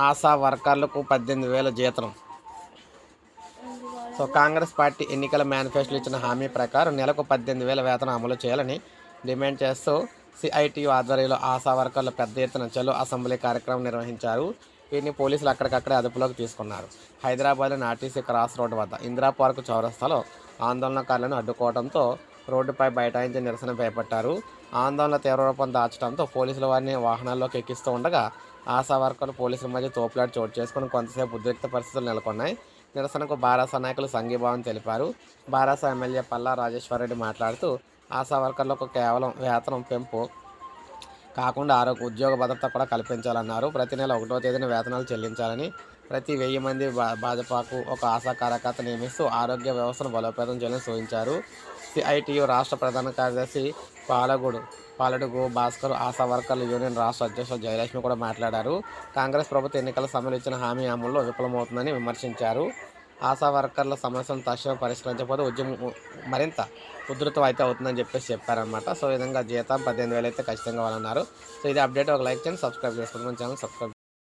ఆశా వర్కర్లకు 18,000 జీతం. So Congress party ఎన్నికల మేనిఫెస్టోలో ఇచ్చిన హామీ ప్రకారం నెలకు 18,000 వేతనం అమలు చేయాలని డిమాండ్ చేస్తూ సిఐటియు ఆధ్వర్యంలో ఆశా వర్కర్లు పెద్ద ఎత్తున చలో అసెంబ్లీ కార్యక్రమం నిర్వహించారు. వీటిని పోలీసులు అక్కడికక్కడే అదుపులోకి తీసుకున్నారు. హైదరాబాద్లోని ఆర్టీసీ క్రాస్ రోడ్డు వద్ద ఇందిరా పార్క్ చౌరస్తాలో ఆందోళనకారులను అడ్డుకోవడంతో రోడ్డుపై బైఠాయించి నిరసన చేపట్టారు. ఆందోళన తీవ్రరూపం దాల్చడంతో పోలీసులు వారిని వాహనాల్లోకి ఎక్కిస్తూ ఉండగా ఆశా వర్కర్లు పోలీసుల మధ్య తోపులాట చోటు చేసుకుని కొంతసేపు ఉద్రిక్త పరిస్థితులు నెలకొన్నాయి. నిరసనకు బారాస నాయకులు సంఘీభావం తెలిపారు. బారాస ఎమ్మెల్యే పల్లా రాజేశ్వరరెడ్డి మాట్లాడుతూ ఆశా వర్కర్లకు కేవలం వేతనం పెంపు కాకుండా ఉద్యోగ భద్రత కూడా కల్పించాలన్నారు. ప్రతి నెల 1వ తేదీన వేతనాలు చెల్లించాలని, ప్రతి 1000 మంది భాజపాకు ఒక ఆశా కార్యకర్త నియమిస్తూ ఆరోగ్య వ్యవస్థను బలోపేతం చేయాలని సూచించారు. సిఐటియు రాష్ట్ర ప్రధాన కార్యదర్శి పాలడుగు భాస్కర్, ఆశా వర్కర్ల యూనియన్ రాష్ట్ర అధ్యక్షులు జయలక్ష్మి కూడా మాట్లాడారు. కాంగ్రెస్ ప్రభుత్వ ఎన్నికల సమయంలో ఇచ్చిన హామీ అమల్లో విఫలమవుతుందని విమర్శించారు. ఆశా వర్కర్ల సమస్యలను తక్షణం పరిష్కరించకపోతే ఉద్యమం మరింత ఉధృతం అయితే అవుతుందని చెప్పారనమాట. సో ఈ విధంగా జీతం 18,000 అయితే ఖచ్చితంగా వాళ్ళన్నారు. సో ఇది అప్డేట్. ఒక లైక్ చేయండి, సబ్స్క్రైబ్ చేసుకోండి, మన ఛానల్ సబ్స్క్రైబ్